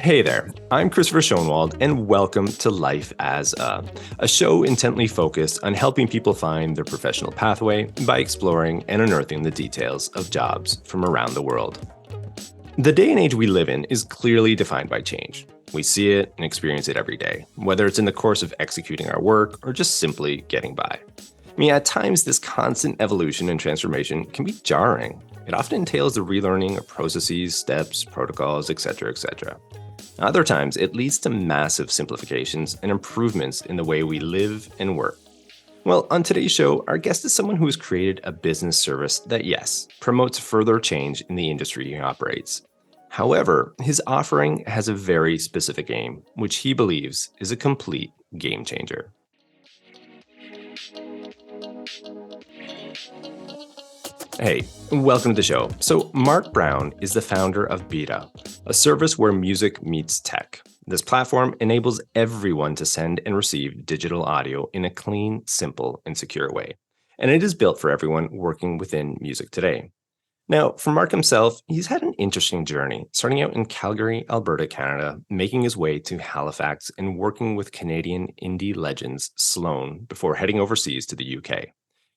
Hey there, I'm Christopher Schoenwald, and welcome to Life as a show intently focused on helping people find their professional pathway by exploring and unearthing the details of jobs from around the world. The day and age we live in is clearly defined by change. We see it and experience it every day, whether it's in the course of executing our work or just simply getting by. At times, this constant evolution and transformation can be jarring. It often entails the relearning of processes, steps, protocols, etc., etc. Other times, it leads to massive simplifications and improvements in the way we live and work. Well, on today's show, our guest is someone who has created a business service that, yes, promotes further change in the industry he operates. However, his offering has a very specific aim, which he believes is a complete game changer. Hey, welcome to the show. So, Marc Brown is the founder of Byta, a service where music meets tech. This platform enables everyone to send and receive digital audio in a clean, simple, and secure way. And it is built for everyone working within music today. Now, for Marc himself, he's had an interesting journey, starting out in Calgary, Alberta, Canada, making his way to Halifax and working with Canadian indie legends Sloan before heading overseas to the UK.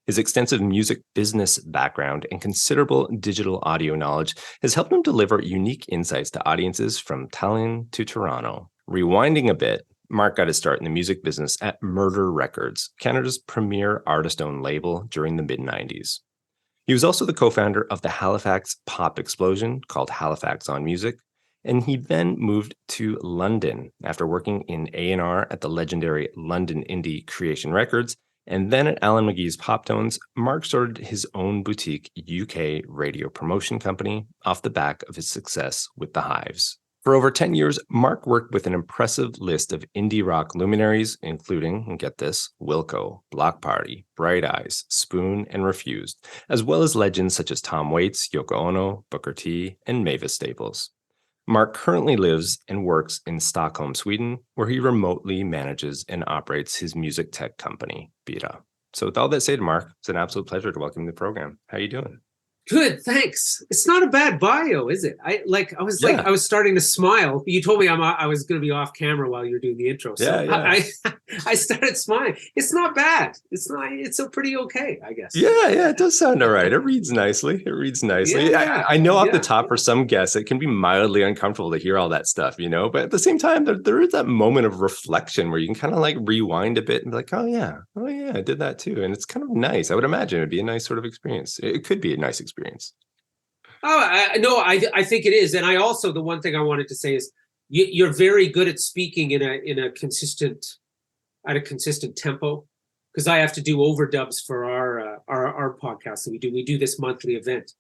His extensive music business background and considerable digital audio knowledge has helped him deliver unique insights to audiences from Tallinn to Toronto. Rewinding a bit, Marc got his start in the music business at Murder Records, Canada's premier artist-owned label during the mid-90s. He was also the co-founder of the Halifax pop explosion called Halifax on Music, and he then moved to London after working in A&R at the legendary London Indie Creation Records. And then at Alan McGee's Pop Tones, Marc started his own boutique UK radio promotion company off the back of his success with The Hives. For over 10 years, Marc worked with an impressive list of indie rock luminaries, including, and get this, Wilco, Bloc Party, Bright Eyes, Spoon, and Refused, as well as legends such as Tom Waits, Yoko Ono, Booker T, and Mavis Staples. Marc currently lives and works in Stockholm, Sweden, where he remotely manages and operates his music tech company, Byta. So with all that said, Marc, it's an absolute pleasure to welcome you to the program. How are you doing? Good, thanks. It's not a bad bio, is it? I was starting to smile. You told me I was going to be off camera while you were doing the intro, so I started smiling. It's not bad. It's a pretty okay, I guess. Yeah, it does sound all right. It reads nicely. Yeah, I know off the top for some guests, it can be mildly uncomfortable to hear all that stuff, but at the same time, there is that moment of reflection where you can kind of like rewind a bit and be like, oh yeah, I did that too. And it's kind of nice. I would imagine it'd be a nice sort of experience. It could be a nice experience. I think it is. And I also, the one thing I wanted to say is you're very good at speaking at a consistent tempo, because I have to do overdubs for our podcast that we do. We do this monthly event,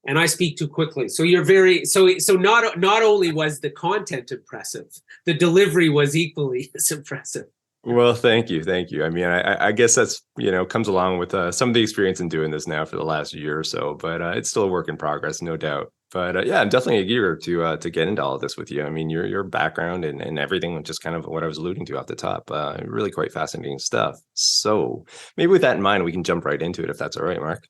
and I speak too quickly. So you're very so not only was the content impressive, the delivery was equally as impressive. Well, thank you. I guess that's, comes along with some of the experience in doing this now for the last year or so, but it's still a work in progress, no doubt. But I'm definitely eager to get into all of this with you. Your background and everything, just kind of what I was alluding to off the top, really quite fascinating stuff. So maybe with that in mind, we can jump right into it, if that's all right, Marc.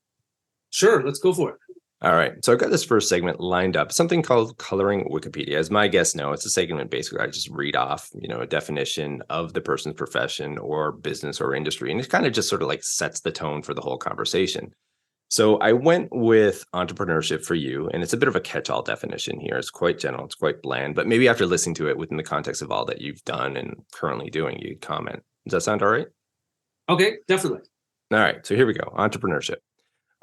Sure, let's go for it. All right. So I've got this first segment lined up, something called Coloring Wikipedia. As my guests know, it's a segment basically I just read off, a definition of the person's profession or business or industry. And it kind of just sort of like sets the tone for the whole conversation. So I went with entrepreneurship for you, and it's a bit of a catch-all definition here. It's quite general, it's quite bland, but maybe after listening to it within the context of all that you've done and currently doing, you'd comment. Does that sound all right? Okay, definitely. All right. So here we go. Entrepreneurship.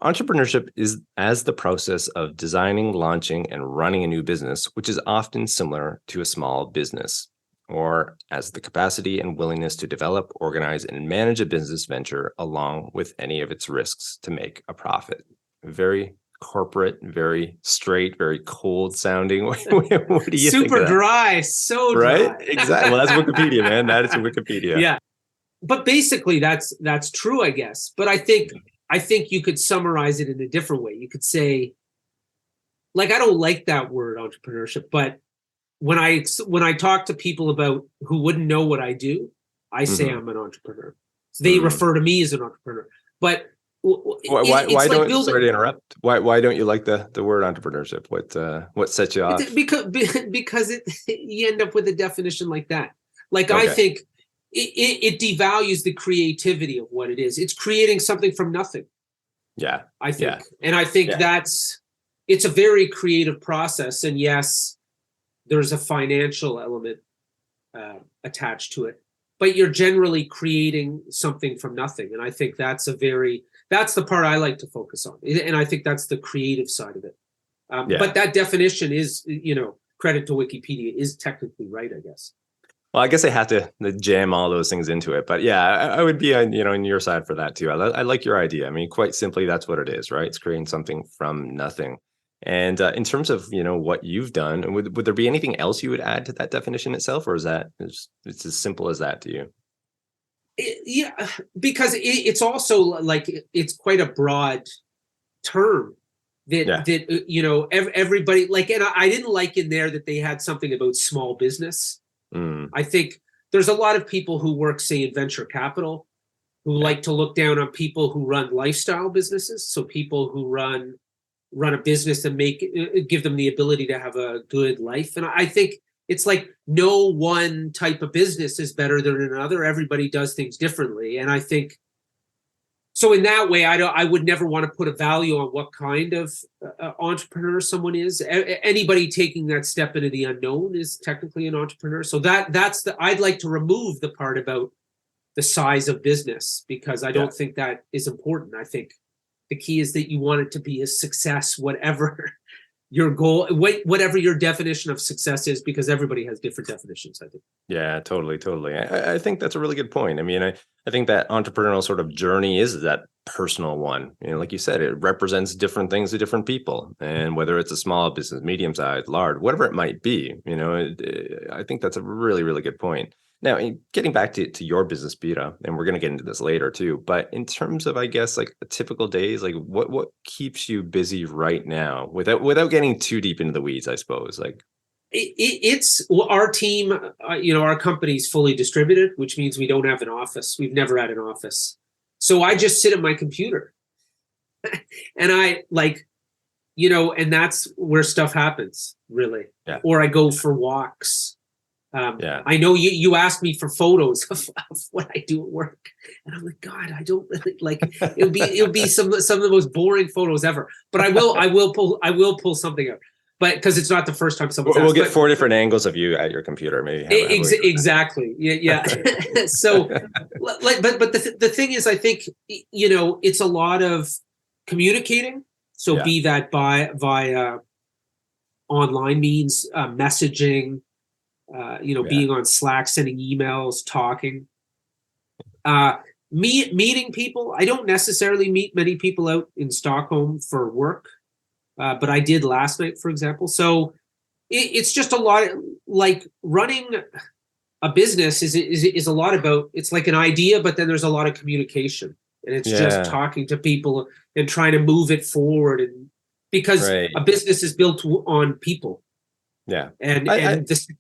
Entrepreneurship is as the process of designing, launching, and running a new business, which is often similar to a small business, or as the capacity and willingness to develop, organize, and manage a business venture along with any of its risks to make a profit. Very corporate, very straight, very cold sounding. What do you think? Super dry, so dry. Right? Exactly. Well, that's Wikipedia, man. That is Wikipedia. Yeah. But basically that's true, I guess. But I think you could summarize it in a different way. You could say, I don't like that word entrepreneurship, but when I talk to people about who wouldn't know what I do, I say I'm an entrepreneur. So they refer to me as an entrepreneur. But It's like building. Sorry to interrupt. Why don't you like the word entrepreneurship? What sets you off? Because you end up with a definition like that. Like, Okay. I think it devalues the creativity of what it is. It's creating something from nothing. Yeah, I think, yeah. and I think it's a very creative process. And yes, there's a financial element attached to it, but you're generally creating something from nothing. And I think that's the part I like to focus on. And I think that's the creative side of it. But that definition is, credit to Wikipedia, is technically right, I guess. Well, I guess I have to jam all those things into it, but yeah, I would be on your side for that too. I like your idea. I mean, quite simply, that's what it is, right? It's creating something from nothing. And in terms of what you've done, would there be anything else you would add to that definition itself, or is that it's as simple as that to you? Yeah, because it's also like it's quite a broad term that everybody like, and I didn't like in there that they had something about small business. I think there's a lot of people who work, say, in venture capital, who like to look down on people who run lifestyle businesses. So people who run a business and give them the ability to have a good life. And I think it's like no one type of business is better than another. Everybody does things differently. And I think, so in that way, I would never want to put a value on what kind of entrepreneur someone is. Anybody taking that step into the unknown is technically an entrepreneur. So I'd like to remove the part about the size of business, because I don't think that is important. I think the key is that you want it to be a success, whatever your goal, whatever your definition of success is, because everybody has different definitions, I think. Yeah, totally. I think that's a really good point. I mean, I think that entrepreneurial sort of journey is that personal one. Like you said, it represents different things to different people. And whether it's a small business, medium-sized, large, whatever it might be, I think that's a really, really good point. Now, getting back to your business, Byta, and we're going to get into this later too, but in terms of, I guess, like a typical days, like what keeps you busy right now without getting too deep into the weeds, I suppose, like. It's our team, our company's fully distributed, which means we don't have an office. We've never had an office. So I just sit at my computer and I and that's where stuff happens, really. Yeah. Or I go for walks. I know you asked me for photos of what I do at work, and I'm like, God, I don't really like. It'll be some of the most boring photos ever. But I will pull something out. But because it's not the first time someone's we'll get 4 different angles of you at your computer, maybe. Exactly. Yeah. So, but the thing is, I think it's a lot of communicating. So be that via online means, messaging. Being on Slack, sending emails, talking, meeting people. I don't necessarily meet many people out in Stockholm for work, but I did last night, for example. So it's just a lot like running a business is a lot about, it's like an idea, but then there's a lot of communication, and it's just talking to people and trying to move it forward. And because a business is built on people. Yeah. And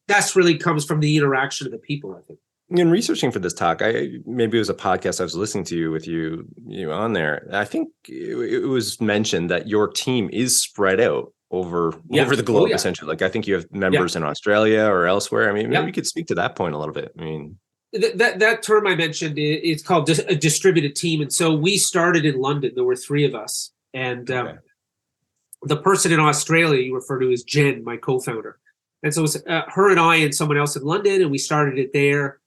that's really comes from the interaction of the people, I think. In researching for this talk, maybe it was a podcast I was listening to with you on there. I think it was mentioned that your team is spread out over the globe, essentially. Like, I think you have members in Australia or elsewhere. I mean, maybe we could speak to that point a little bit. I mean, that term I mentioned, it's called a distributed team. And so we started in London. There were 3 of us. And the person in Australia you refer to as Jen, my co-founder. And so it was her and I and someone else in London, and we started it there.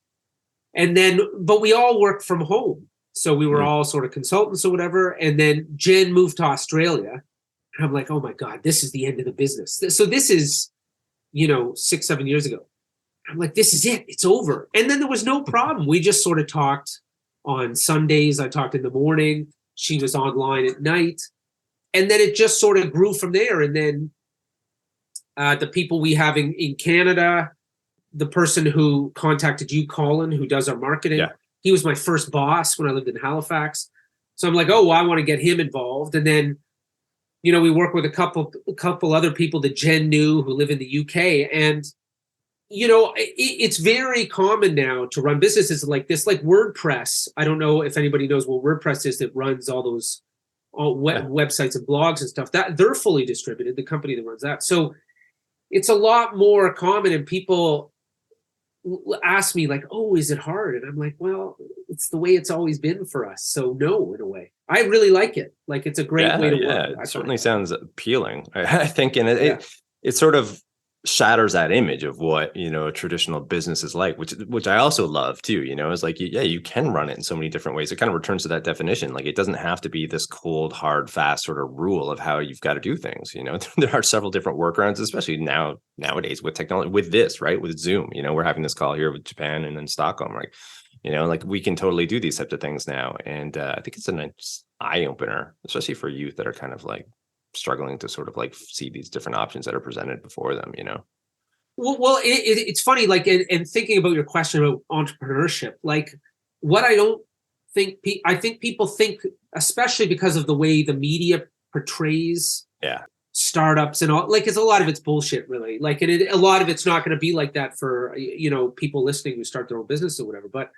And then, but we all worked from home. So we were all sort of consultants or whatever. And then Jen moved to Australia. And I'm like, oh my God, this is the end of the business. So this is, 6-7 years ago. I'm like, this is it. It's over. And then there was no problem. We just sort of talked on Sundays. I talked in the morning. She was online at night. And then it just sort of grew from there. And then the people we have in Canada, the person who contacted you, Colin, who does our marketing, he was my first boss when I lived in Halifax. So I'm like, oh, I want to get him involved. And then, we work with a couple other people that Jen knew who live in the UK. And, it's very common now to run businesses like this, like WordPress. I don't know if anybody knows what WordPress is, that runs all those websites and blogs and stuff, that they're fully distributed, the company that runs that. So it's a lot more common, and people ask me like, oh, is it hard? And I'm like, well, it's the way it's always been for us. So no, in a way, I really like it. Like, it's a great way to work. It certainly sounds appealing. I think, and it sort of shatters that image of what, you know, a traditional business is like, which I also love too. You know, is like, you can run it in so many different ways. It kind of returns to that definition. Like, it doesn't have to be this cold, hard, fast sort of rule of how you've got to do things. You know, there are several different workarounds, especially nowadays with technology, with this, right, with Zoom. You know, we're having this call here with Japan and then Stockholm, like, you know, like, we can totally do these types of things now. And I think it's a nice eye opener, especially for youth that are kind of like struggling to sort of like see these different options that are presented before them, you know? Well, it's funny, like, and thinking about your question about entrepreneurship, like, what I don't think, I think people think, especially because of the way the media portrays startups and all, like, it's a lot of it's bullshit, really. Like, and a lot of it's not going to be like that for, you know, people listening who start their own business or whatever. But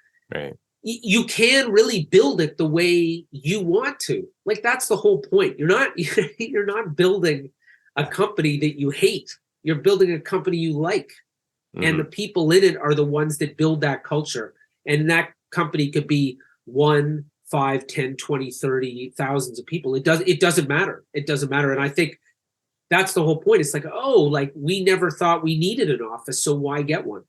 you can really build it the way you want to. Like, that's the whole point. You're not building a company that you hate. You're building a company you like. Mm-hmm. And the people in it are the ones that build that culture. And that company could be 1, 5, 10, 20, 30, thousands of people. It doesn't matter. It doesn't matter. And I think that's the whole point. It's like, oh, like, we never thought we needed an office, so why get one?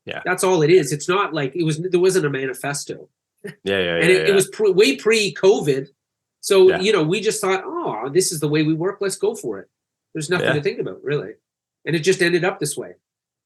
Yeah, that's all it is. It's not like there wasn't a manifesto. And it was way pre-COVID. So, you know, we just thought, oh, this is the way we work. Let's go for it. There's nothing to think about, really. And it just ended up this way.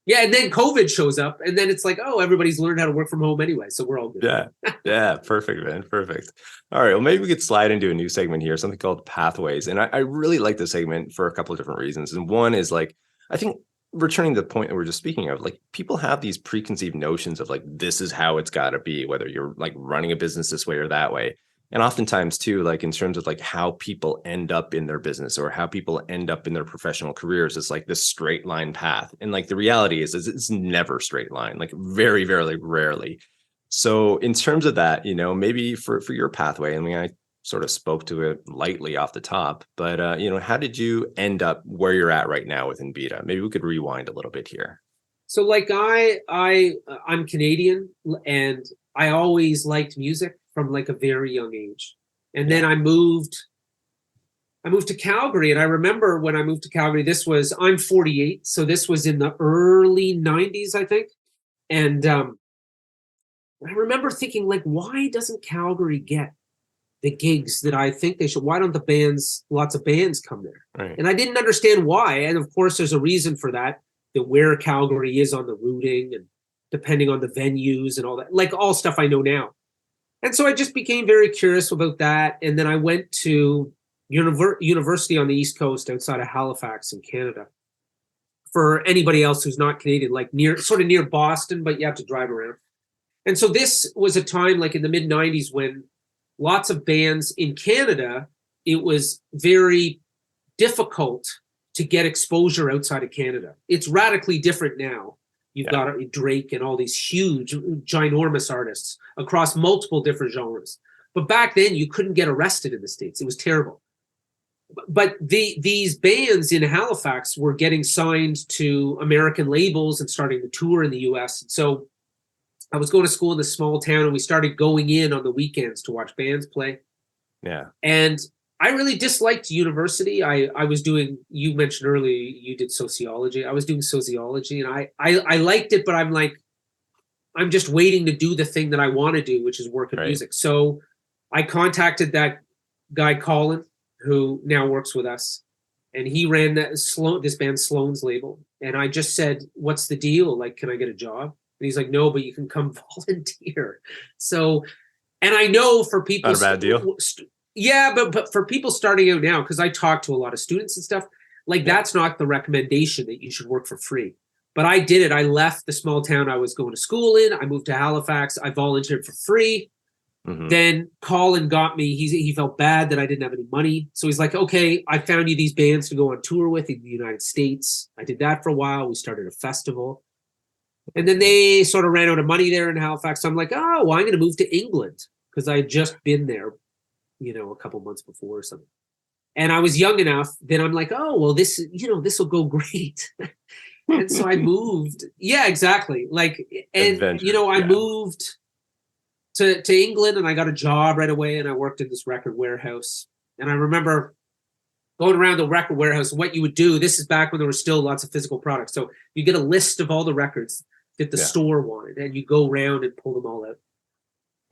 Yeah, and then COVID shows up, and then it's like, oh, everybody's learned how to work from home anyway, so we're all good. Yeah, perfect, man, perfect. All right, well, maybe we could slide into a new segment here, something called Pathways. And I really like this segment for a couple of different reasons. And one is, like, I think, returning to the point that we're just speaking of, like, people have these preconceived notions of, like, this is how it's got to be, whether you're like running a business this way or that way. And oftentimes too, like, in terms of like how people end up in their business or how people end up in their professional careers, it's like this straight line path. And like, the reality is it's never straight line, like, very, very rarely. So in terms of that, you know, maybe for your pathway, I mean, I sort of spoke to it lightly off the top, but you know, how did you end up where you're at right now within Byta? Maybe we could rewind a little bit here. So, like, I'm Canadian, and I always liked music from like a very young age. And then I moved to Calgary. And I remember when I moved to Calgary, I'm 48. So this was in the early 90s, I think. And I remember thinking, like, why doesn't Calgary get the gigs that I think they should? Why don't lots of bands come there? Right. And I didn't understand why. And of course, there's a reason for that where Calgary is on the routing and depending on the venues and all that, like, all stuff I know now. And so I just became very curious about that. And then I went to university on the East Coast outside of Halifax in Canada. For anybody else who's not Canadian, like sort of near Boston, but you have to drive around. And so this was a time, like, in the mid 90s, when lots of bands in Canada, it was very difficult to get exposure outside of Canada. It's radically different now. You've got Drake and all these huge, ginormous artists across multiple different genres. But back then, you couldn't get arrested in the States. It was terrible. But these bands in Halifax were getting signed to American labels and starting to tour in the US. And so I was going to school in this small town, and we started going in on the weekends to watch bands play. Yeah. And I really disliked university. I was doing, you mentioned earlier, you did sociology. I was doing sociology, and I liked it, but I'm like, I'm just waiting to do the thing that I want to do, which is work in music. So I contacted that guy, Colin, who now works with us, and he ran this band Sloan's label. And I just said, what's the deal? Like, can I get a job? And he's like, no, but you can come volunteer. So, and I know for people, not a bad deal. Yeah, but for people starting out now, because I talk to a lot of students and stuff, like, that's not the recommendation that you should work for free. But I did it. I left the small town I was going to school in. I moved to Halifax. I volunteered for free. Mm-hmm. Then Colin got me. He felt bad that I didn't have any money. So he's like, okay, I found you these bands to go on tour with in the United States. I did that for a while. We started a festival. And then they sort of ran out of money there in Halifax. So I'm like, oh, well, I'm going to move to England, because I had just been there. a couple months before or something. And I was young enough that I'm like, oh, well, this will go great. And so I moved. Yeah, exactly. Like, and, I moved to England, and I got a job right away, and I worked in this record warehouse. And I remember going around the record warehouse, what you would do, this is back when there were still lots of physical products. So you get a list of all the records that the store wanted, and you go around and pull them all out.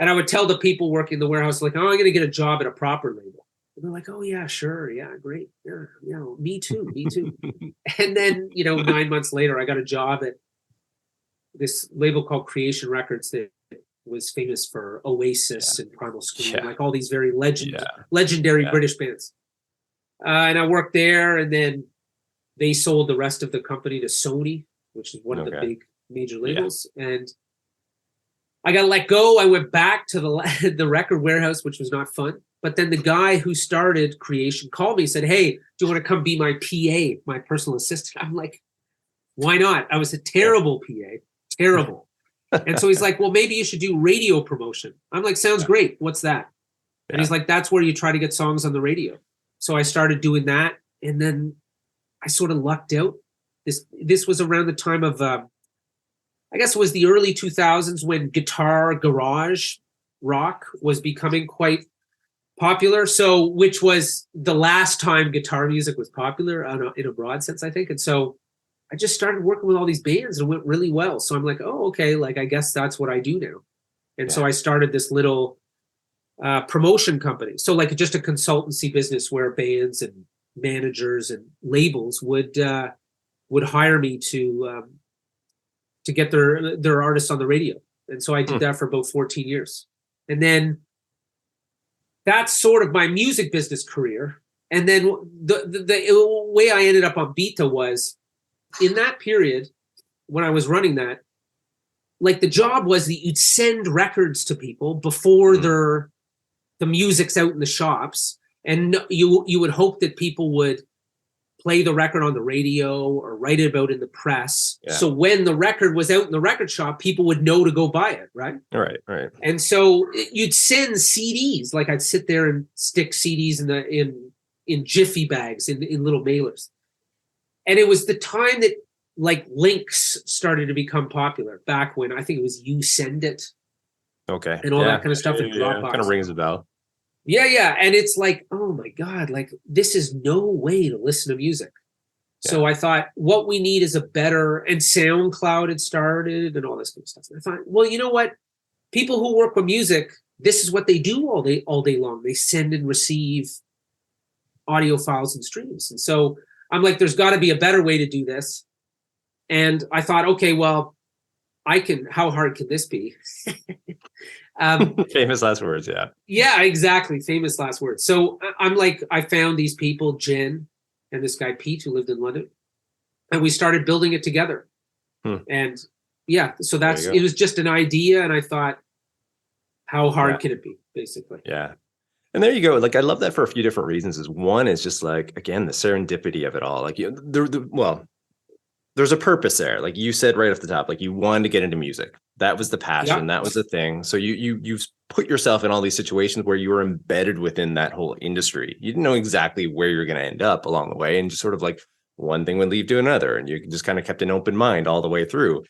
And I would tell the people working in the warehouse, like, oh, I'm going to get a job at a proper label. And they're like, oh, yeah, sure. Yeah, great. Yeah, me too. And then, 9 months later, I got a job at this label called Creation Records that was famous for Oasis and Primal Scream, like all these very legendary British bands. And I worked there, and then they sold the rest of the company to Sony, which is one of the big major labels. And I got let go. I went back to the record warehouse, which was not fun. But then the guy who started Creation called me and said, hey, do you want to come be my PA, my personal assistant? I'm like, why not? I was a terrible PA, terrible. And so he's like, well, maybe you should do radio promotion. I'm like, sounds great. What's that? And he's like, that's where you try to get songs on the radio. So I started doing that. And then I sort of lucked out. This was around the time of, I guess it was the early 2000s when guitar garage rock was becoming quite popular. So, which was the last time guitar music was popular in a broad sense, I think. And so I just started working with all these bands, and it went really well. So I'm like, oh, okay, like I guess that's what I do now. And so I started this little promotion company. So like just a consultancy business where bands and managers and labels would hire me to get their artists on the radio. And so I did that for about 14 years. And then that's sort of my music business career. And then the way I ended up on Byta was, in that period when I was running that, like the job was that you'd send records to people before the music's out in the shops, and you would hope that people would play the record on the radio or write it about in the press. Yeah. So when the record was out in the record shop, people would know to go buy it, right? Right. And so you'd send CDs. Like I'd sit there and stick CDs in Jiffy bags in little mailers. And it was the time that like links started to become popular, back when I think it was You Send It. Okay. And all that kind of stuff in Dropbox. Kind of rings a bell. Yeah. And it's like, oh my God, like this is no way to listen to music. Yeah. So I thought what we need is and SoundCloud had started and all this kind of stuff. And I thought, well, you know what? People who work with music, this is what they do all day long. They send and receive audio files and streams. And so I'm like, there's got to be a better way to do this. And I thought, okay, well, how hard can this be? Famous last words, yeah. Yeah, exactly. Famous last words. So I'm like, I found these people, Jen and this guy, Pete, who lived in London, and we started building it together. And yeah, so it was just an idea. And I thought, how hard can it be, basically? Yeah. And there you go. Like, I love that for a few different reasons. One is just like, again, the serendipity of it all. Like, there's a purpose there. Like you said right off the top, like you wanted to get into music. That was the passion. Yeah. That was the thing. So you put yourself in all these situations where you were embedded within that whole industry. You didn't know exactly where you're going to end up along the way. And just sort of like one thing would lead to another. And you just kind of kept an open mind all the way through.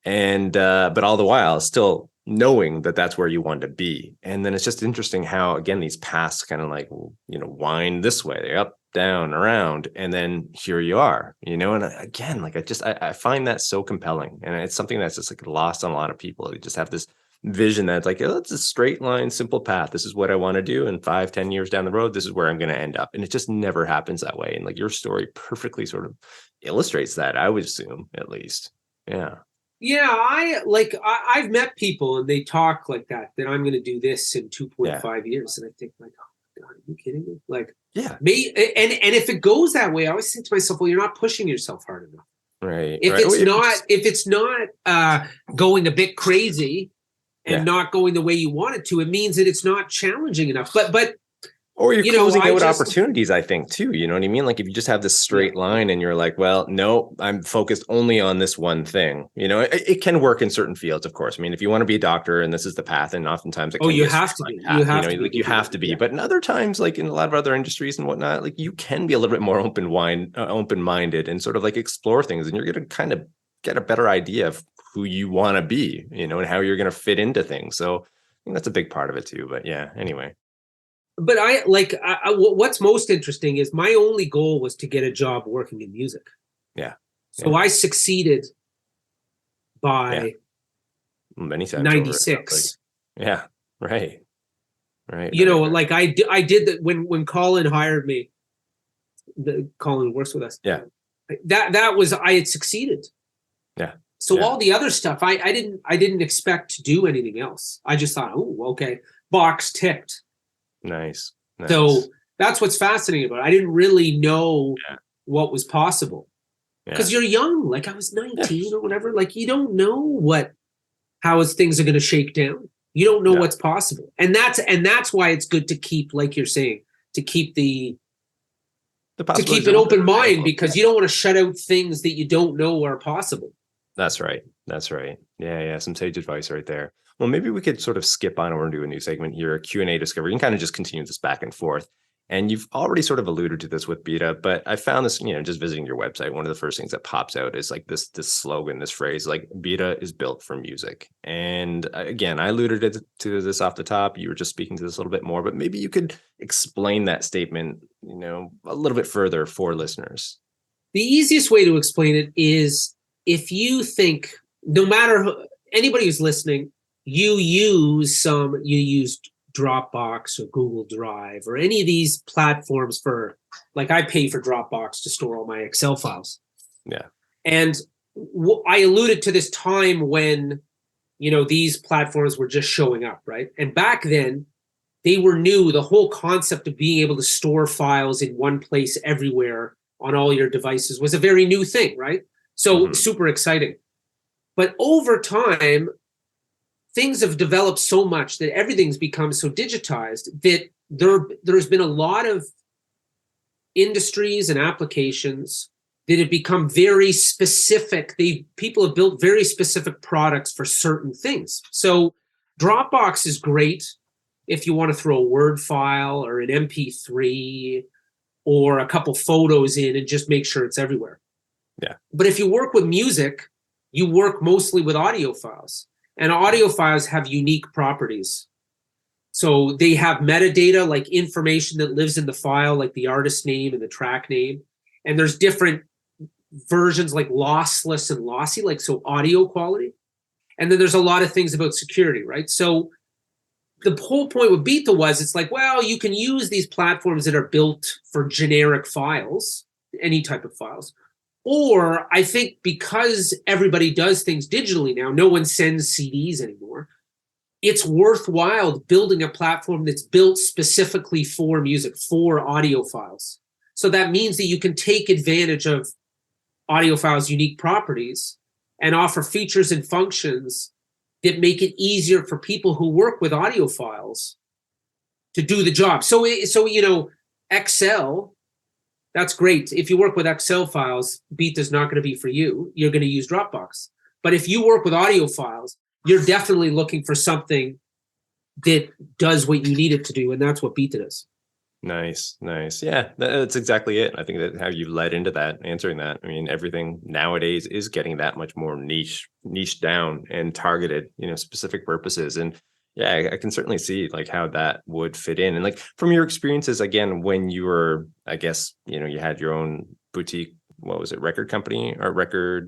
And, but all the while still knowing that that's where you wanted to be. And then it's just interesting how, again, these paths kind of like, wind this way, up, down, around, and then here you are, and again, like I find that so compelling, and it's something that's just like lost on a lot of people. They just have this vision that's like, oh, it's a straight line, simple path. This is what I want to do, and 5-10 years down the road, this is where I'm going to end up. And it just never happens that way. And like your story perfectly sort of illustrates that, I would assume, at least. Yeah. I've met people and they talk like that I'm going to do this in 2.5 years, and I think like, oh God, are you kidding me? Like, yeah, me. And if it goes that way, I always think to myself, well, you're not pushing yourself hard enough. Right. If it's not going a bit crazy and not going the way you want it to, it means that it's not challenging enough. But Or you're You know, closing I out just, opportunities, I think, too. You know what I mean? Like if you just have this straight line and you're like, well, no, I'm focused only on this one thing. You know, it can work in certain fields, of course. I mean, if you want to be a doctor and this is the path, and oftentimes it oh, can be you a have straight to line be. path. You have You know, to be. like you have to be. But in other times, like in a lot of other industries and whatnot, like you can be a little bit more open-minded and sort of like explore things, and you're going to kind of get a better idea of who you want to be, you know, and how you're going to fit into things. So I think that's a big part of it too. But yeah, anyway. But what's most interesting is my only goal was to get a job working in music. Yeah. So I succeeded by many times over. 96. Yeah, right. You know, like I did that when Colin hired me. Colin works with us. Yeah. That was, I had succeeded. Yeah. So all the other stuff, I didn't expect to do anything else. I just thought, oh, okay, box ticked. Nice. So that's what's fascinating about it. I didn't really know what was possible because you're young. Like I was 19 or whatever. Like you don't know how things are going to shake down. You don't know what's possible, and that's why it's good to keep, like you're saying, to keep an open mind, because you don't want to shut out things that you don't know are possible. That's right. Yeah. Some sage advice right there. Well, maybe we could sort of skip on over and do a new segment here, a Q&A discovery. You can kind of just continue this back and forth. And you've already sort of alluded to this with Byta, but I found this, you know, just visiting your website, one of the first things that pops out is like this slogan, this phrase, like Byta is built for music. And again, I alluded to this off the top. You were just speaking to this a little bit more, but maybe you could explain that statement, you know, a little bit further for listeners. The easiest way to explain it is, if you think, no matter anybody who's listening, you use Dropbox or Google Drive or any of these platforms for, like I pay for Dropbox to store all my Excel files. Yeah. And I alluded to this time when, you know, these platforms were just showing up, right? And back then they were new. The whole concept of being able to store files in one place everywhere on all your devices was a very new thing, right? So super exciting. But over time, things have developed so much that everything's become so digitized that there's been a lot of industries and applications that have become very specific. People have built very specific products for certain things. So Dropbox is great if you want to throw a Word file or an MP3 or a couple photos in and just make sure it's everywhere. Yeah. But if you work with music, you work mostly with audio files. And audio files have unique properties. So they have metadata, like information that lives in the file, like the artist name and the track name. And there's different versions, like lossless and lossy, like so audio quality. And then there's a lot of things about security, right? So the whole point with Byta was, it's like, well, you can use these platforms that are built for generic files, any type of files. Or I think because everybody does things digitally now, no one sends CDs anymore. It's worthwhile building a platform that's built specifically for music, for audio files. So that means that you can take advantage of audio files' unique properties and offer features and functions that make it easier for people who work with audio files to do the job. So you know, Excel, that's great. If you work with Excel files, Byta's not going to be for you. You're going to use Dropbox. But if you work with audio files, you're definitely looking for something that does what you need it to do, and that's what Byta does. Nice. Yeah, that's exactly it. I think that how you led into that, answering that. I mean, everything nowadays is getting that much more niche down and targeted, you know, specific purposes. And yeah, I can certainly see like how that would fit in. And like from your experiences, again, when you were, I guess, you know, you had your own boutique, what was it, record company or radio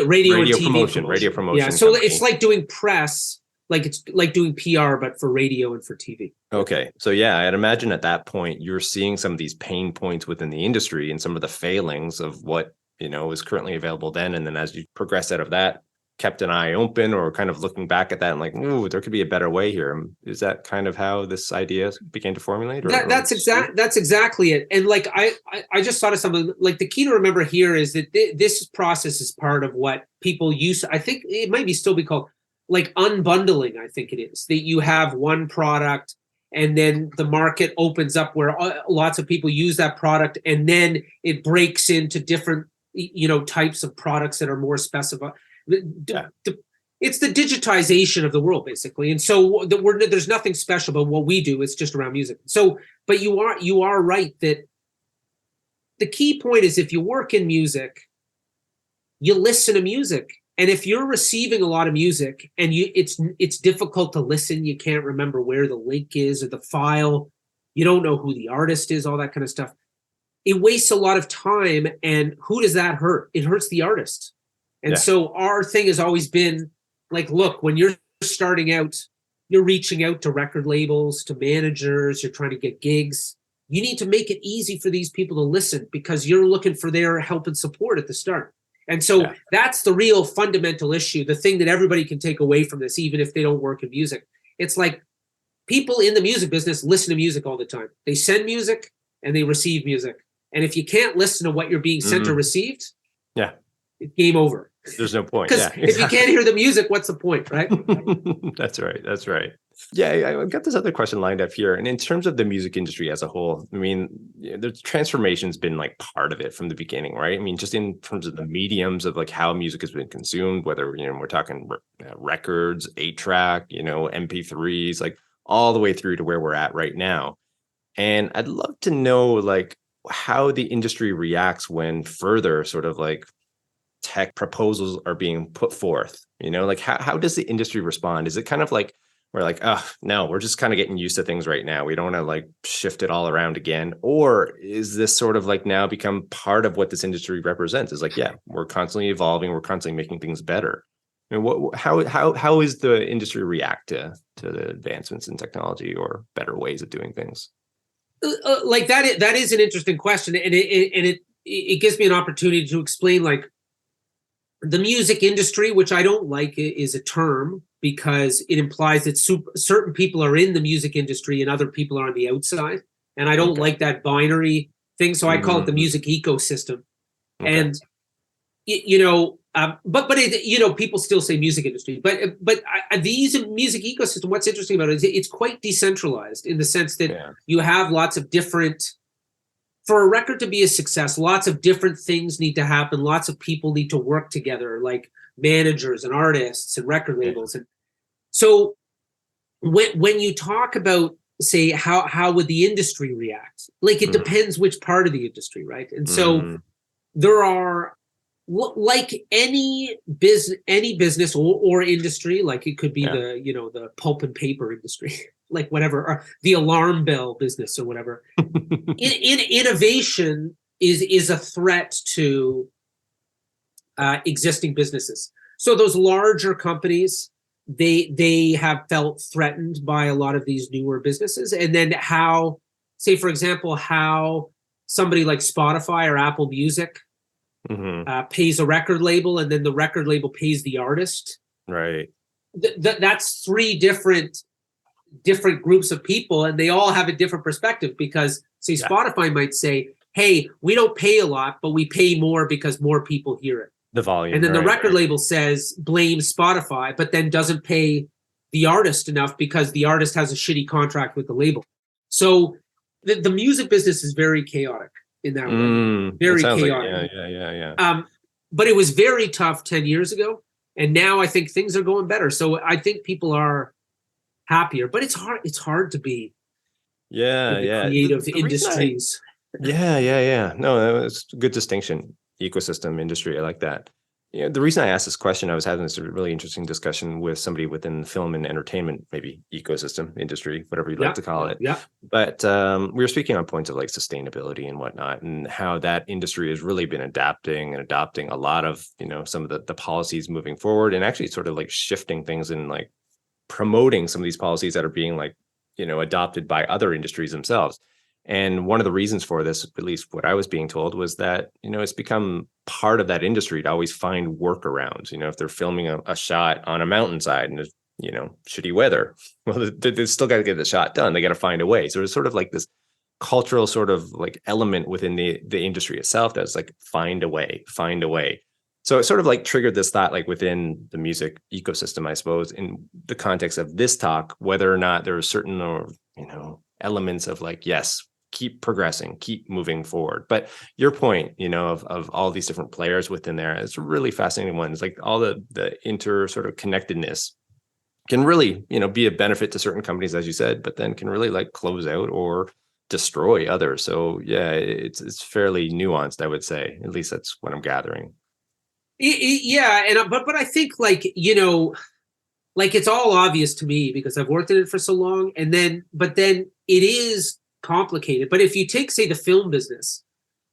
promotion. Yeah, so company. It's like doing press, like it's like doing PR, but for radio and for TV. Okay. So yeah, I'd imagine at that point, you're seeing some of these pain points within the industry and some of the failings of what, you know, is currently available then. And then as you progress out of that, kept an eye open or kind of looking back at that and like, ooh, there could be a better way here. Is that kind of how this idea began to formulate? That's exactly it. And like, I just thought of something, like the key to remember here is that this process is part of what people use. I think it might still be called like unbundling. I think it is that you have one product and then the market opens up where lots of people use that product, and then it breaks into different, types of products that are more specified. It's the digitization of the world, basically. And so there's nothing special about what we do. It's just around music. So, but you are right that the key point is, if you work in music, you listen to music. And if you're receiving a lot of music and it's difficult to listen, you can't remember where the link is or the file, you don't know who the artist is, all that kind of stuff, it wastes a lot of time. And who does that hurt? It hurts the artist. And so our thing has always been like, look, when you're starting out, you're reaching out to record labels, to managers, you're trying to get gigs. You need to make it easy for these people to listen, because you're looking for their help and support at the start. And so that's the real fundamental issue, the thing that everybody can take away from this, even if they don't work in music. It's like, people in the music business listen to music all the time. They send music and they receive music. And if you can't listen to what you're being sent or received, it's game over. There's no point. Because if you can't hear the music, what's the point, right? That's right. Yeah, I've got this other question lined up here. And in terms of the music industry as a whole, I mean, the transformation's been like part of it from the beginning, right? I mean, just in terms of the mediums of like how music has been consumed, whether, we're talking records, 8-track, MP3s, like all the way through to where we're at right now. And I'd love to know like how the industry reacts when further sort of like tech proposals are being put forth, like how does the industry respond? Is it kind of like, we're like, oh, no, we're just kind of getting used to things right now, we don't want to like shift it all around again? Or is this sort of like now become part of what this industry represents? Is like, we're constantly evolving, we're constantly making things better. I mean, how is the industry react to the advancements in technology or better ways of doing things? Like that is an interesting question, and it gives me an opportunity to explain like the music industry, which I don't like is a term, because it implies that certain people are in the music industry and other people are on the outside. And I don't like that binary thing. So I call it the music ecosystem. And, but people still say music industry. But these music ecosystem, what's interesting about it is it's quite decentralized in the sense that you have lots of different, for a record to be a success, lots of different things need to happen. Lots of people need to work together, like managers and artists and record labels. And so when you talk about, say, how would the industry react? Like, it depends which part of the industry, right? And so there are, like any business or industry, like it could be the pulp and paper industry, like whatever, or the alarm bell business or whatever. Innovation is a threat to existing businesses. So those larger companies, they have felt threatened by a lot of these newer businesses. And then how, say, for example, how somebody like Spotify or Apple Music pays a record label, and then the record label pays the artist. Right. That's three different groups of people, and they all have a different perspective, because, say, Spotify might say, hey, we don't pay a lot, but we pay more because more people hear it. The volume. And then the record label blames Spotify, but then doesn't pay the artist enough because the artist has a shitty contract with the label. So the music business is very chaotic in that way. Very chaotic. Yeah. But it was very tough 10 years ago. And now I think things are going better. So I think people are happier, but it's hard to be creative industries. No, it's a good distinction. Ecosystem industry, I like that. The reason I asked this question, I was having this really interesting discussion with somebody within the film and entertainment, maybe ecosystem industry, whatever you'd like to call it. But we were speaking on points of like sustainability and whatnot, and how that industry has really been adapting a lot of, some of the policies moving forward, and actually sort of like shifting things and like promoting some of these policies that are being like, adopted by other industries themselves. And one of the reasons for this, at least what I was being told, was that, it's become part of that industry to always find workarounds. If they're filming a shot on a mountainside and there's, shitty weather, well, they still got to get the shot done. They got to find a way. So there's sort of like this cultural sort of like element within the industry itself that's like, find a way. So it sort of like triggered this thought, like within the music ecosystem, I suppose, in the context of this talk, whether or not there are certain elements of like, yes, keep progressing, keep moving forward. But your point, of all these different players within there, it's a really fascinating one. It's like all the inter sort of connectedness can really, be a benefit to certain companies, as you said, but then can really like close out or destroy others. So yeah, it's fairly nuanced, I would say. At least that's what I'm gathering. Yeah, and but I think like like it's all obvious to me because I've worked in it for so long, but then it is complicated. But if you take, say, the film business,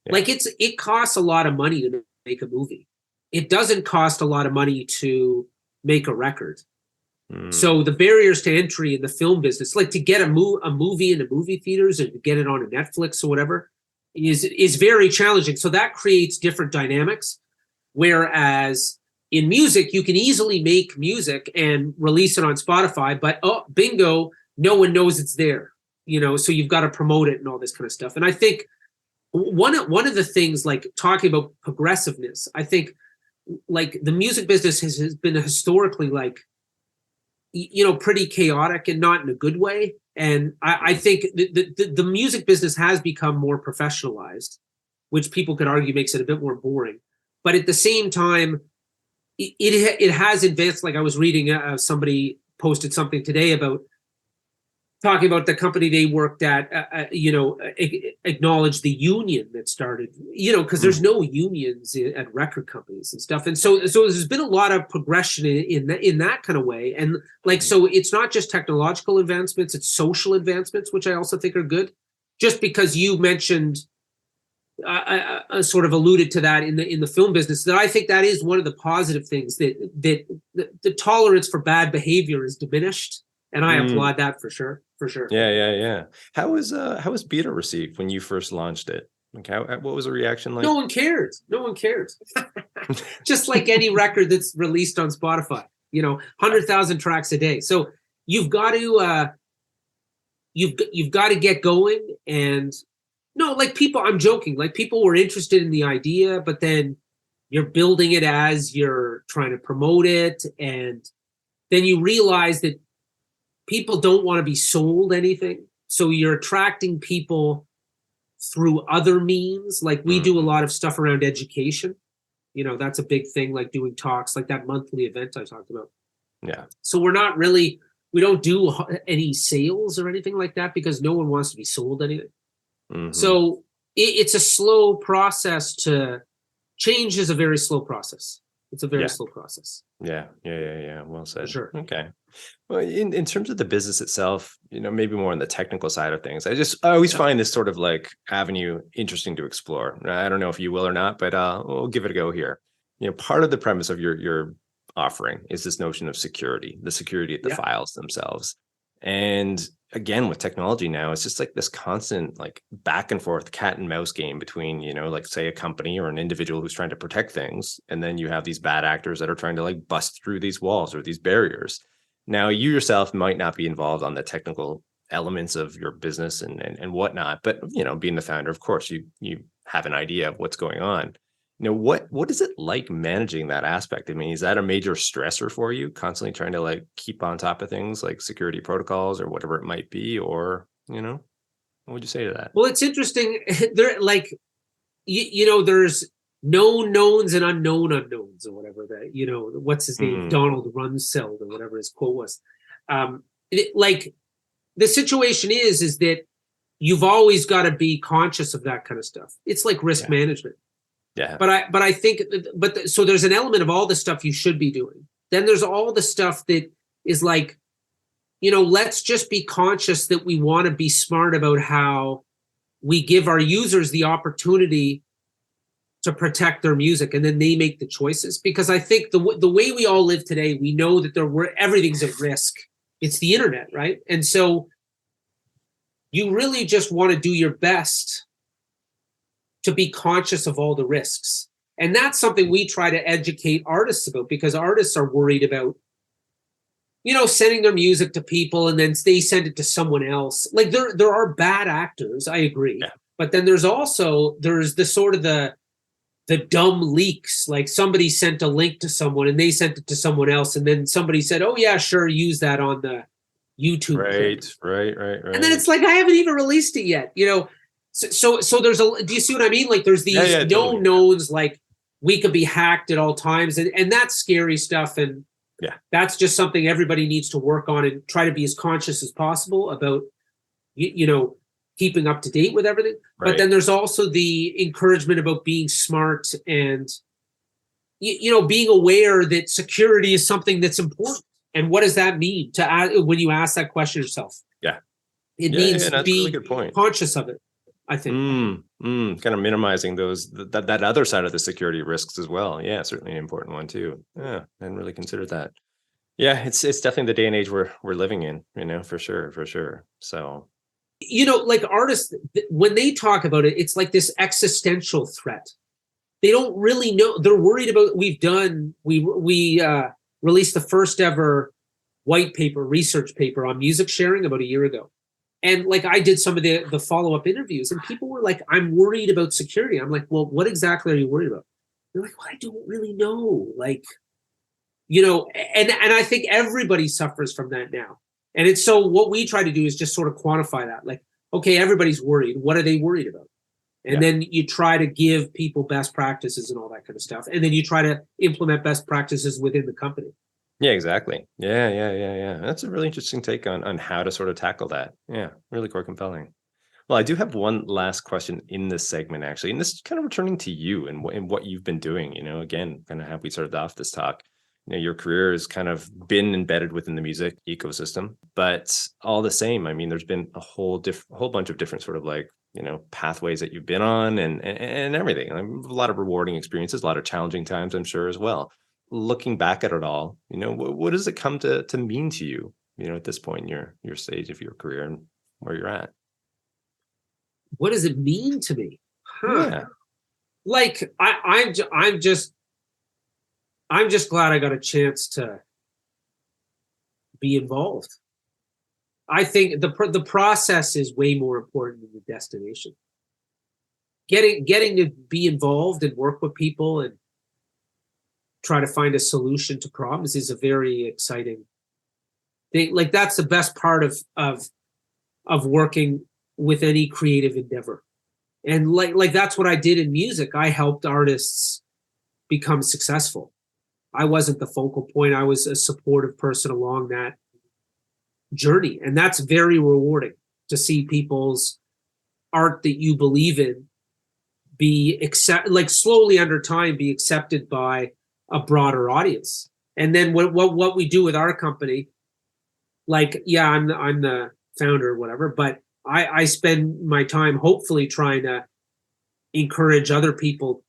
like it costs a lot of money to make a movie. It doesn't cost a lot of money to make a record. So the barriers to entry in the film business, like to get a movie into movie theaters and to get it on a Netflix or whatever, is very challenging. So that creates different dynamics. Whereas in music, you can easily make music and release it on Spotify, but bingo, no one knows it's there. So you've got to promote it and all this kind of stuff. And I think one of the things, like talking about progressiveness, I think like the music business has been historically like, pretty chaotic and not in a good way. And I think the music business has become more professionalized, which people could argue makes it a bit more boring. But at the same time, it has advanced. Like I was reading, somebody posted something today about talking about the company they worked at, acknowledged the union that started, because there's no unions at record companies and stuff. And so there's been a lot of progression in that kind of way. And like, so it's not just technological advancements, it's social advancements, which I also think are good. Just because you mentioned, I sort of alluded to that in the film business, that I think that is one of the positive things, that the tolerance for bad behavior is diminished. And I applaud that for sure. Yeah. How was Byta received when you first launched it? Like, what was the reaction like? No one cares. Just like any record that's released on Spotify, 100,000 tracks a day. So you've got to get going. And no, like people, I'm joking. Like people were interested in the idea, but then you're building it as you're trying to promote it, and then you realize that people don't want to be sold anything. So you're attracting people through other means. Like we do a lot of stuff around education. That's a big thing, like doing talks, like that monthly event I talked about. Yeah. So we don't do any sales or anything like that because no one wants to be sold anything. So it's a slow process. Change is a very slow process. It's a very slow process. Yeah. Well said. For sure. Okay. Well, in terms of the business itself, maybe more on the technical side of things, I always find this sort of like avenue interesting to explore. I don't know if you will or not, but we'll give it a go here. Part of the premise of your offering is this notion of security, the security of the files themselves. And again, with technology now, it's just like this constant like back and forth cat and mouse game between, like say a company or an individual who's trying to protect things. And then you have these bad actors that are trying to like bust through these walls or these barriers. Now, you yourself might not be involved on the technical elements of your business and whatnot, but, being the founder, of course, you have an idea of what's going on. What is it like managing that aspect? I mean, is that a major stressor for you, constantly trying to like keep on top of things like security protocols or whatever it might be? Or, what would you say to that? Well, it's interesting. There, like, there's known knowns and unknown unknowns or whatever that, what's his name? Donald Rumsfeld or whatever his quote was. Like the situation is that you've always got to be conscious of that kind of stuff. It's like risk management. Yeah. But I think, so there's an element of all the stuff you should be doing. Then there's all the stuff that is like, let's just be conscious that we want to be smart about how we give our users the opportunity to protect their music, and then they make the choices. Because I think the way we all live today, we know that everything's at risk. It's the internet, right? And so you really just want to do your best to be conscious of all the risks. And that's something we try to educate artists about, because artists are worried about, sending their music to people and then they send it to someone else. Like there are bad actors, I agree. Yeah. But then there's the sort of the dumb leaks. Like somebody sent a link to someone and they sent it to someone else. And then somebody said, oh yeah, sure, use that on the YouTube clip. Right. And then it's like, I haven't even released it yet, you know? So there's do you see what I mean? Like there's these known knowns, like we could be hacked at all times. And that's scary stuff. And that's just something everybody needs to work on and try to be as conscious as possible about, you know, keeping up to date with everything. Right. But then there's also the encouragement about being smart and, you know, being aware that security is something that's important. And what does that mean when you ask that question yourself? Yeah. It means being really conscious of it, I think. Kind of minimizing that other side of the security risks as well. Yeah, certainly an important one too. Yeah, I hadn't really considered that. Yeah, it's definitely the day and age we're living in, you know, for sure. So, you know, like artists, when they talk about it, it's like this existential threat. They don't really know. They're worried about. We released the first ever white paper, research paper on music sharing about a year ago. And like I did some of the follow-up interviews and people were like, I'm worried about security. I'm like, well, what exactly are you worried about? They're like, well, I don't really know. Like, you know, and I think everybody suffers from that now. And it's so what we try to do is just sort of quantify that. Like, okay, everybody's worried. What are they worried about? And then you try to give people best practices and all that kind of stuff. And then you try to implement best practices within the company. Yeah, exactly. Yeah. That's a really interesting take on how to sort of tackle that. Yeah, really quite compelling. Well, I do have one last question in this segment, actually. And this is kind of returning to you and what you've been doing. You know, again, kind of how we started off this talk. You know, your career has kind of been embedded within the music ecosystem, but all the same, I mean, there's been a whole bunch of different sort of like, you know, pathways that you've been on and everything. I mean, a lot of rewarding experiences, a lot of challenging times, I'm sure, as well. Looking back at it all, you know, what does it come to mean to you, you know, at this point in your stage of your career and where you're at? What does it mean to me? Yeah. Like I'm just glad I got a chance to be involved. I think the process is way more important than the destination. Getting to be involved and work with people and try to find a solution to problems is a very exciting thing. Like that's the best part of working with any creative endeavor. And like that's what I did in music. I helped artists become successful. I wasn't the focal point. I was a supportive person along that journey. And that's very rewarding to see people's art that you believe in slowly under time be accepted by a broader audience. And then what we do with our company, like, yeah, I'm the founder or whatever, but I spend my time hopefully trying to encourage other people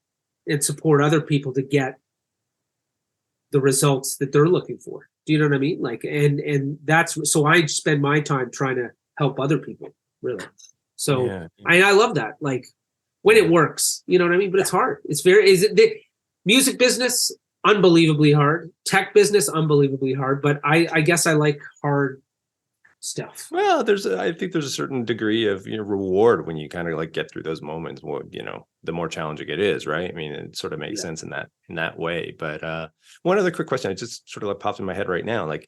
and support other people to get the results that they're looking for. Do you know what I mean? Like, and that's, so I spend my time trying to help other people, really. So I love that. Like when it works, you know what I mean? But it's hard. It's the music business, unbelievably hard. Tech business, unbelievably hard. But I guess I like hard stuff. Well, I think there's a certain degree of, you know, reward when you kind of like get through those moments. You know, the more challenging it is, right? I mean, it sort of makes sense in that way. But one other quick question, it just sort of like popped in my head right now. Like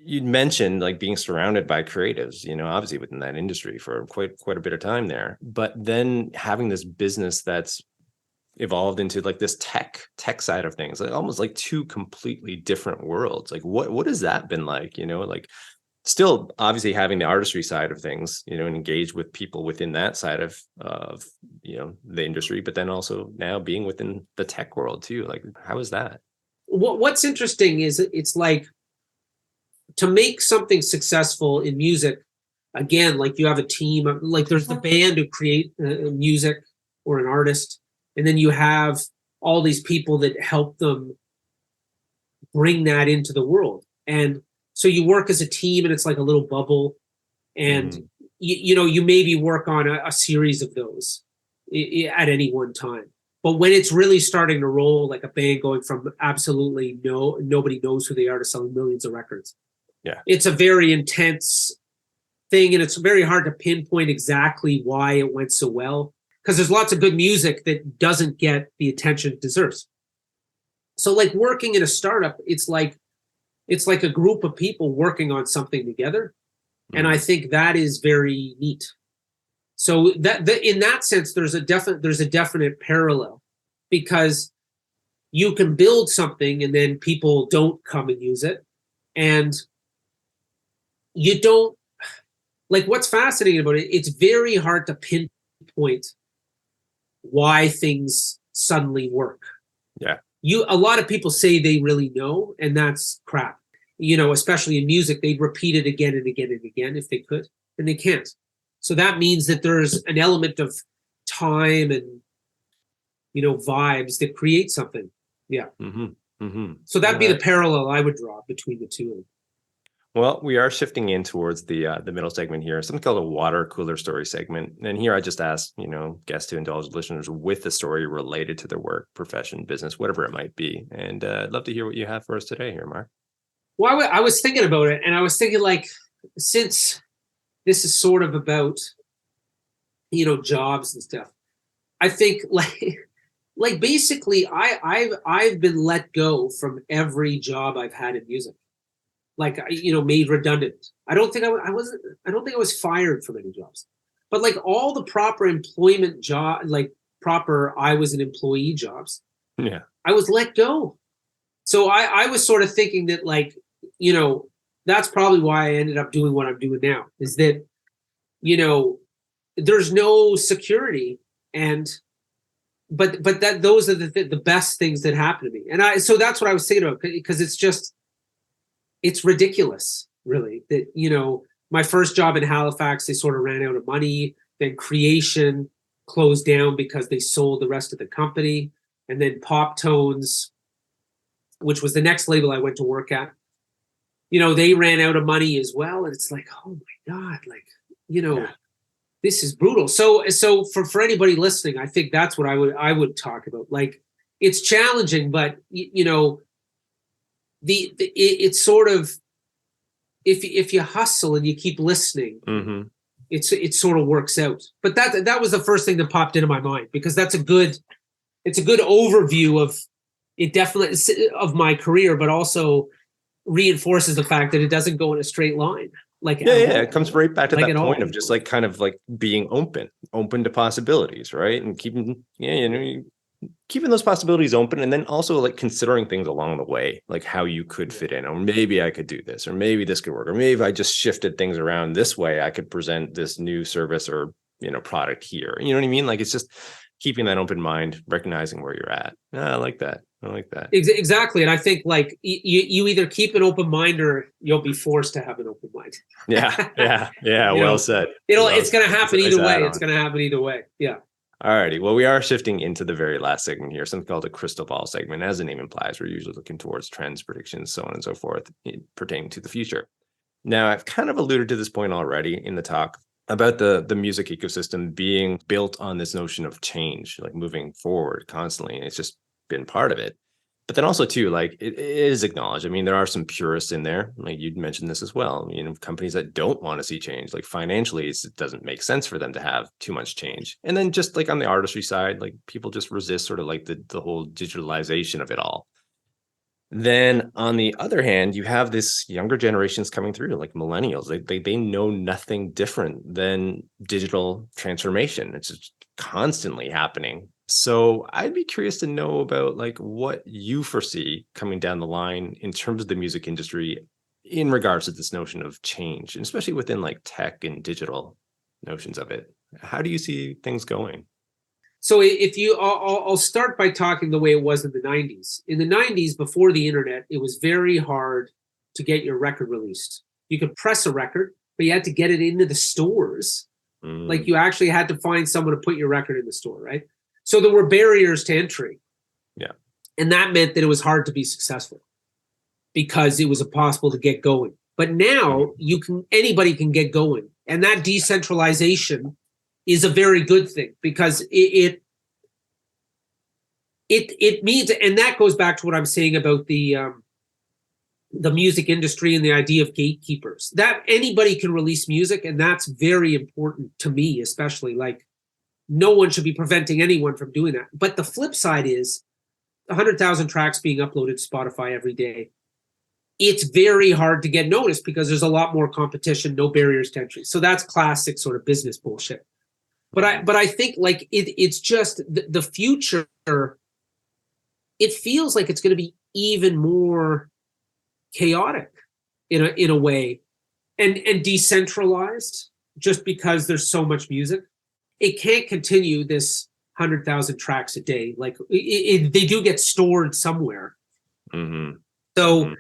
you'd mentioned, like being surrounded by creatives, you know, obviously within that industry for quite a bit of time there. But then having this business that's evolved into like this tech side of things, like almost like two completely different worlds. Like what has that been like? You know, like still obviously having the artistry side of things, you know, and engage with people within that side of you know, the industry, but then also now being within the tech world too. Like, how is that? What's interesting is it's like to make something successful in music, again, like you have a team, like there's the band who create music or an artist, and then you have all these people that help them bring that into the world. And so you work as a team and it's like a little bubble. And, you know, you maybe work on a series of those at any one time. But when it's really starting to roll, like a band going from absolutely nobody knows who they are to selling millions of records. Yeah, it's a very intense thing. And it's very hard to pinpoint exactly why it went so well, because there's lots of good music that doesn't get the attention it deserves. So like working in a startup, it's it's like a group of people working on something together. And I think that is very neat. So that in that sense, there's a definite parallel, because you can build something and then people don't come and use it. And you don't, like, what's fascinating about it, it's very hard to pinpoint why things suddenly work. Yeah. A lot of people say they really know, and that's crap. Especially in music, they'd repeat it again and again and again if they could, and they can't. So that means that there's an element of time and, vibes that create something. Yeah. Mm-hmm. Mm-hmm. So that'd be the parallel I would draw between the two. Well, we are shifting in towards the middle segment here, something called a water cooler story segment. And here I just ask, guests to indulge listeners with a story related to their work, profession, business, whatever it might be. And I'd love to hear what you have for us today here, Marc. Well, I was thinking about it, and I was thinking, like, since this is sort of about, jobs and stuff, I think like basically I've been let go from every job I've had in music. Like, made redundant. I don't think I was fired from any jobs, but like all the proper employment job, like proper, I was an employee jobs. Yeah. I was let go. So I was sort of thinking that, like, that's probably why I ended up doing what I'm doing now, is that, there's no security, but that those are the best things that happen to me. And so that's what I was thinking about, because it's ridiculous, really, that, my first job in Halifax, they sort of ran out of money. Then Creation closed down because they sold the rest of the company. And then Pop Tones, which was the next label I went to work at, they ran out of money as well. And it's like, oh my God, like, this is brutal. So for anybody listening, I think that's what I would talk about. Like, it's challenging, but it's sort of, if you hustle and you keep listening, mm-hmm. it sort of works out. But that was the first thing that popped into my mind, because it's a good overview of it, definitely, of my career, but also reinforces the fact that it doesn't go in a straight line. Like, it comes right back to that point of just like kind of like being open to possibilities, right? And keeping those possibilities open, and then also like considering things along the way, like how you could fit in, or maybe I could do this, or maybe this could work, or maybe if I just shifted things around this way, I could present this new service or product here. You know what I mean? Like, it's just keeping that open mind, recognizing where you're at. I like that. Exactly. And I think, like, you either keep an open mind or you'll be forced to have an open mind. Yeah. Well said. It's going to happen either way. It's going to happen either way. Yeah. Alrighty. Well, we are shifting into the very last segment here, something called a crystal ball segment. As the name implies, we're usually looking towards trends, predictions, so on and so forth, pertaining to the future. Now, I've kind of alluded to this point already in the talk about the music ecosystem being built on this notion of change, like moving forward constantly. And it's just been part of it. But then also, too, like, it is acknowledged. I mean, there are some purists in there, like you'd mentioned this as well. Companies that don't want to see change, like financially, it doesn't make sense for them to have too much change. And then just like on the artistry side, like people just resist sort of like the whole digitalization of it all. Then on the other hand, you have this younger generations coming through, like millennials. They know nothing different than digital transformation. It's just constantly happening. So I'd be curious to know about like what you foresee coming down the line in terms of the music industry in regards to this notion of change, and especially within like tech and digital notions of it. How do you see things going? So I'll start by talking the way it was in the 90s. In the 90s, before the internet, it was very hard to get your record released. You could press a record, but you had to get it into the stores. Like, you actually had to find someone to put your record in the store, right? So there were barriers to entry. Yeah. And that meant that it was hard to be successful because it was impossible to get going. But now anybody can get going. And that decentralization is a very good thing, because it means, and that goes back to what I'm saying about the music industry and the idea of gatekeepers, that anybody can release music. And that's very important to me, especially. Like, no one should be preventing anyone from doing that. But the flip side is 100,000 tracks being uploaded to Spotify every day. it's very hard to get noticed because there's a lot more competition, no barriers to entry. So that's classic sort of business bullshit. But I think like it's just the future. It feels like it's going to be even more chaotic in a way, and decentralized, just because there's so much music. It can't continue this 100,000 tracks a day. Like they do get stored somewhere. Mm-hmm. So, Mm-hmm.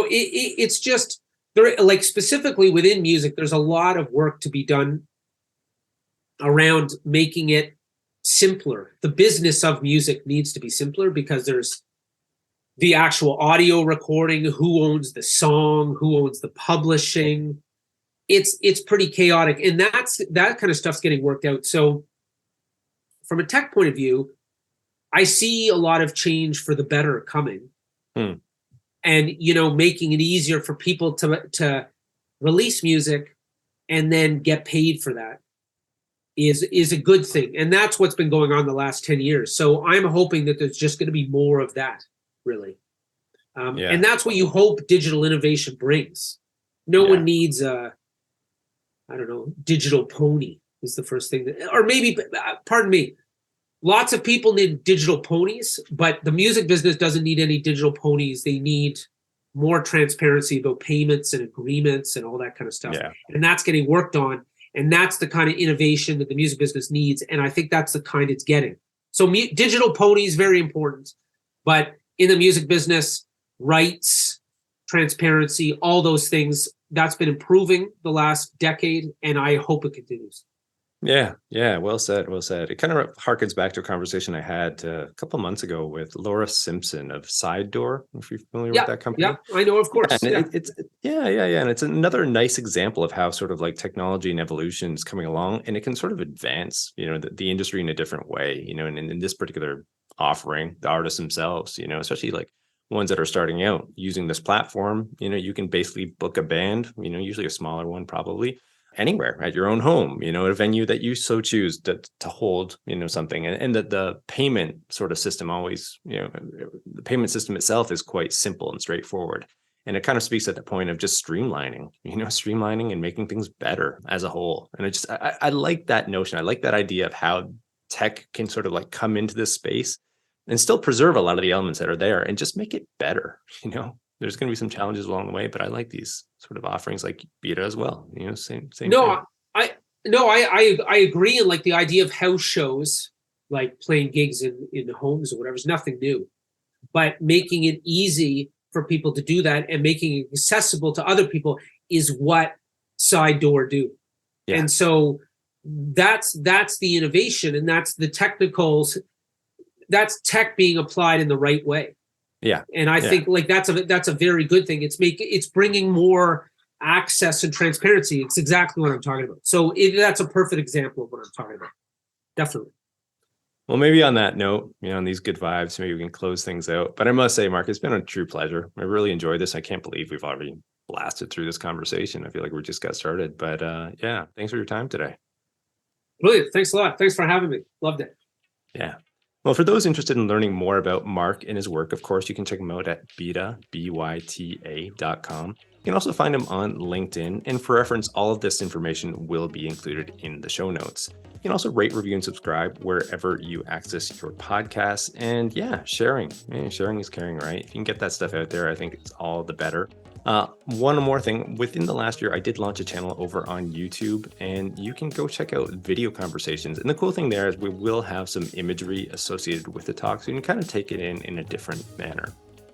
It's just there, like specifically within music, there's a lot of work to be done around making it simpler. The business of music needs to be simpler because there's the actual audio recording, who owns the song, who owns the publishing. It's pretty chaotic, and that kind of stuff's getting worked out. So from a tech point of view, I see a lot of change for the better coming. And making it easier for people to release music and then get paid for that is a good thing. And that's what's been going on the last 10 years. So I'm hoping that there's just going to be more of that, really. And that's what you hope digital innovation brings. No one needs digital pony is the first thing or maybe, pardon me, lots of people need digital ponies, but the music business doesn't need any digital ponies. They need more transparency about payments and agreements and all that kind of stuff. Yeah. And that's getting worked on. And that's the kind of innovation that the music business needs. And I think that's the kind it's getting. So digital ponies, very important. But in the music business, rights, transparency, all those things, that's been improving the last decade. And I hope it continues. Yeah. Well said. It kind of harkens back to a conversation I had a couple months ago with Laura Simpson of Side Door. If you're familiar with that company. Yeah, I know, of course. And it's another nice example of how sort of like technology and evolution is coming along, and it can sort of advance, the industry in a different way, and in this particular offering, the artists themselves, especially like ones that are starting out using this platform, you can basically book a band, usually a smaller one, probably anywhere at your own home, at a venue that you so choose to hold, something. And that the payment sort of system always, the payment system itself is quite simple and straightforward. And it kind of speaks at the point of just streamlining and making things better as a whole. And I like that notion. I like that idea of how tech can sort of like come into this space and still preserve a lot of the elements that are there and just make it better. There's going to be some challenges along the way, but I like these sort of offerings like Byta as well. Same. No, I agree. And like the idea of house shows, like playing gigs in homes or whatever, is nothing new. But making it easy for people to do that and making it accessible to other people is what Side Door do. Yeah. And so that's the innovation, and that's the technicals. That's tech being applied in the right way. Yeah. And I think like that's a very good thing. It's bringing more access and transparency. It's exactly what I'm talking about. So that's a perfect example of what I'm talking about. Definitely. Well, maybe on that note, on these good vibes, maybe we can close things out. But I must say, Marc, it's been a true pleasure. I really enjoyed this. I can't believe we've already blasted through this conversation. I feel like we just got started. But thanks for your time today. Brilliant. Thanks a lot. Thanks for having me. Loved it. Yeah. Well, for those interested in learning more about Marc and his work, of course, you can check him out at Byta, BYTA.com. You can also find him on LinkedIn. And for reference, all of this information will be included in the show notes. You can also rate, review, and subscribe wherever you access your podcasts. And sharing. Sharing is caring, right? If you can get that stuff out there, I think it's all the better. One more thing, within the last year, I did launch a channel over on YouTube, and you can go check out video conversations. And the cool thing there is we will have some imagery associated with the talk, so you can kind of take it in a different manner.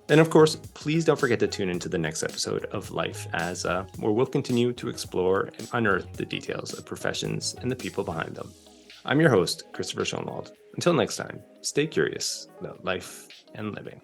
And of course, please don't forget to tune into the next episode of Life As where we'll continue to explore and unearth the details of professions and the people behind them. I'm your host, Christopher Schoenwald. Until next time, stay curious about life and living.